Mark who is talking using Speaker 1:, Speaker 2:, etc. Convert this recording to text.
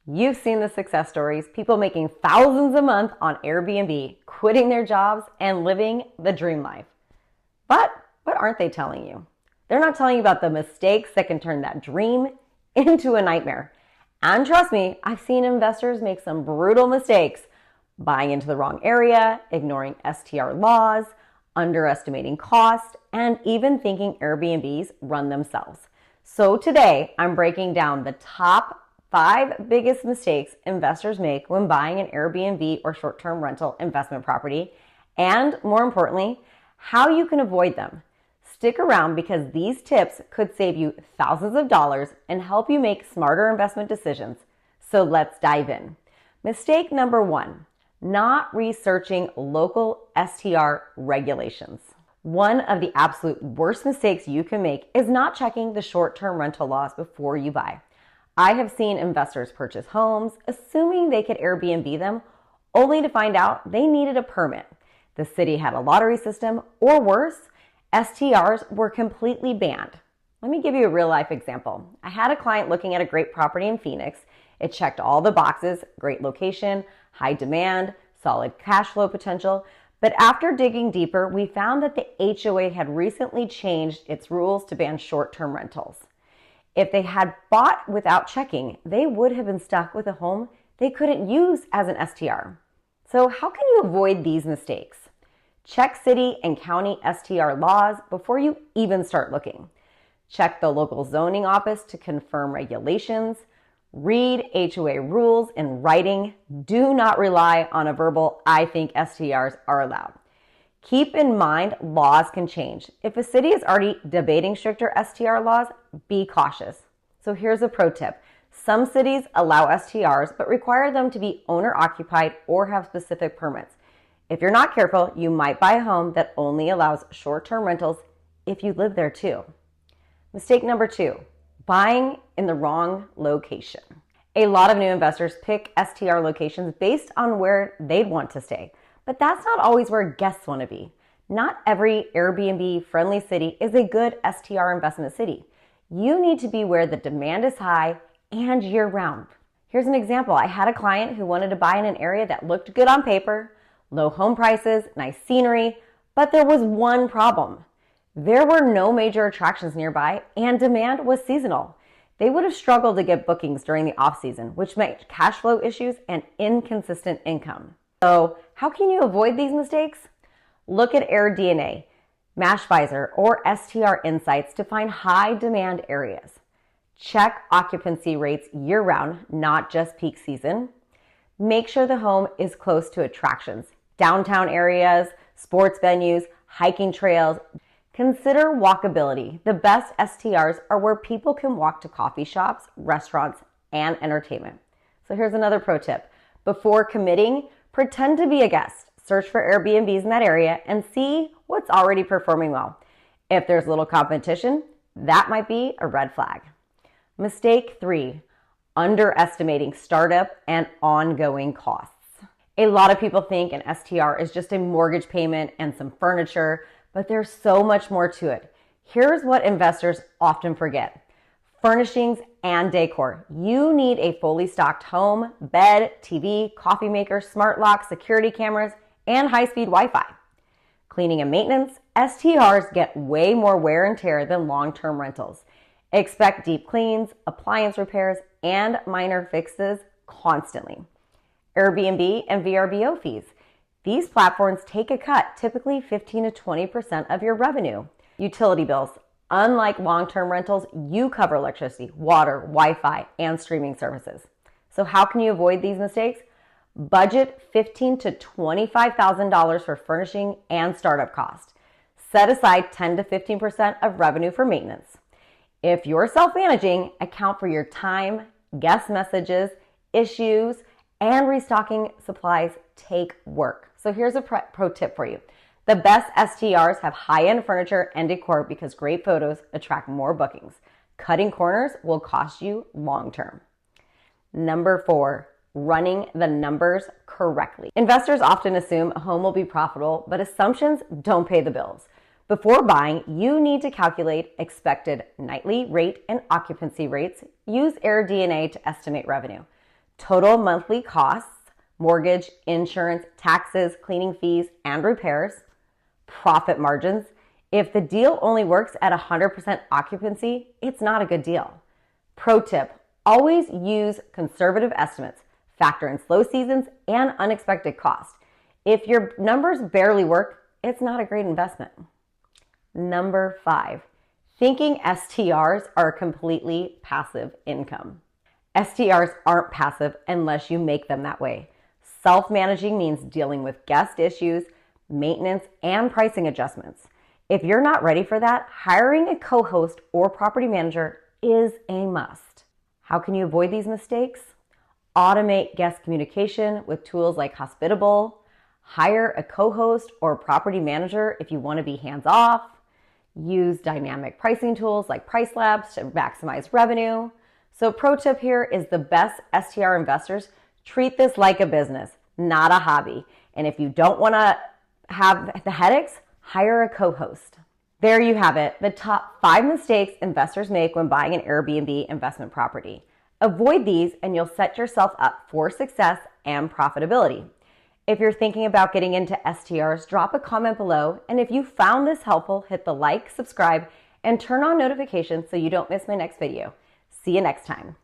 Speaker 1: You've seen the success stories, people making thousands a month on Airbnb, quitting their jobs, and living the dream life. But what aren't they telling you? They're not telling you about the mistakes that can turn that dream into a nightmare. And trust me, I've seen investors make some brutal mistakes, buying into the wrong area, ignoring STR laws, underestimating cost, and even thinking Airbnbs run themselves. So today, I'm breaking down the top 5 biggest mistakes investors make when buying an Airbnb or short-term rental investment property, and more importantly, how you can avoid them. Stick around because these tips could save you thousands of dollars and help you make smarter investment decisions. So let's dive in. Mistake number 1, not researching local STR regulations. One of the absolute worst mistakes you can make is not checking the short-term rental laws before you buy. I have seen investors purchase homes assuming they could Airbnb them, only to find out they needed a permit. The city had a lottery system, or worse, STRs were completely banned. Let me give you a real life example. I had a client looking at a great property in Phoenix. It checked all the boxes: great location, high demand, solid cash flow potential. But after digging deeper, we found that the HOA had recently changed its rules to ban short-term rentals. If they had bought without checking, they would have been stuck with a home they couldn't use as an STR. So how can you avoid these mistakes? Check city and county STR laws before you even start looking. Check the local zoning office to confirm regulations. Read HOA rules in writing. Do not rely on a verbal "I think STRs are allowed." Keep in mind, laws can change. If a city is already debating stricter STR laws, be cautious. So here's a pro tip. Some cities allow STRs, but require them to be owner-occupied or have specific permits. If you're not careful, you might buy a home that only allows short-term rentals if you live there too. Mistake number 2, buying in the wrong location. A lot of new investors pick STR locations based on where they'd want to stay. But that's not always where guests want to be. Not every Airbnb-friendly city is a good STR investment city. You need to be where the demand is high and year-round. Here's an example. I had a client who wanted to buy in an area that looked good on paper, low home prices, nice scenery, but there was one problem. There were no major attractions nearby, and demand was seasonal. They would have struggled to get bookings during the off-season, which meant cash flow issues and inconsistent income. So how can you avoid these mistakes? Look at AirDNA, Mashvisor, or STR Insights to find high demand areas. Check occupancy rates year-round, not just peak season. Make sure the home is close to attractions, downtown areas, sports venues, hiking trails. Consider walkability. The best STRs are where people can walk to coffee shops, restaurants, and entertainment. So here's another pro tip. Before committing, pretend to be a guest. Search for Airbnbs in that area and see what's already performing well. If there's little competition, that might be a red flag. Mistake 3, underestimating startup and ongoing costs. A lot of people think an STR is just a mortgage payment and some furniture, but there's so much more to it. Here's what investors often forget: furnishings and decor. You need a fully stocked home, bed, TV, coffee maker, smart lock, security cameras, and high-speed Wi-Fi. Cleaning and maintenance. STRs get way more wear and tear than long-term rentals. Expect deep cleans, appliance repairs, and minor fixes constantly. Airbnb and VRBO fees. These platforms take a cut, typically 15 to 20% of your revenue. Utility bills. Unlike long-term rentals, you cover electricity, water, Wi-Fi, and streaming services. So how can you avoid these mistakes? Budget $15,000 to $25,000 for furnishing and startup costs. Set aside 10 to 15% of revenue for maintenance. If you're self-managing, account for your time, guest messages, issues, and restocking supplies take work. So here's a pro tip for you. The best STRs have high-end furniture and decor because great photos attract more bookings. Cutting corners will cost you long-term. Number 4, running the numbers correctly. Investors often assume a home will be profitable, but assumptions don't pay the bills. Before buying, you need to calculate expected nightly rate and occupancy rates. Use AirDNA to estimate revenue. total monthly costs, mortgage, insurance, taxes, cleaning fees, and repairs, profit margins. If the deal only works at 100% occupancy, it's not a good deal. Pro tip, always use conservative estimates. Factor in slow seasons and unexpected costs. If your numbers barely work, it's not a great investment. Number 5, thinking STRs are completely passive income. STRs aren't passive unless you make them that way. Self-managing means dealing with guest issues, maintenance, and pricing adjustments. If you're not ready for that, hiring a co-host or property manager is a must. How can you avoid these mistakes? Automate guest communication with tools like Hospitable. Hire a co-host or property manager if you want to be hands-off. Use dynamic pricing tools like Price Labs to maximize revenue. So pro tip here is the best STR investors treat this like a business, not a hobby. And if you don't want to have the headaches, hire a co-host. There you have it, the top 5 mistakes investors make when buying an Airbnb investment property. Avoid these and you'll set yourself up for success and profitability. If you're thinking about getting into STRs, drop a comment below. And if you found this helpful, hit the like, subscribe, and turn on notifications so you don't miss my next video. See you next time.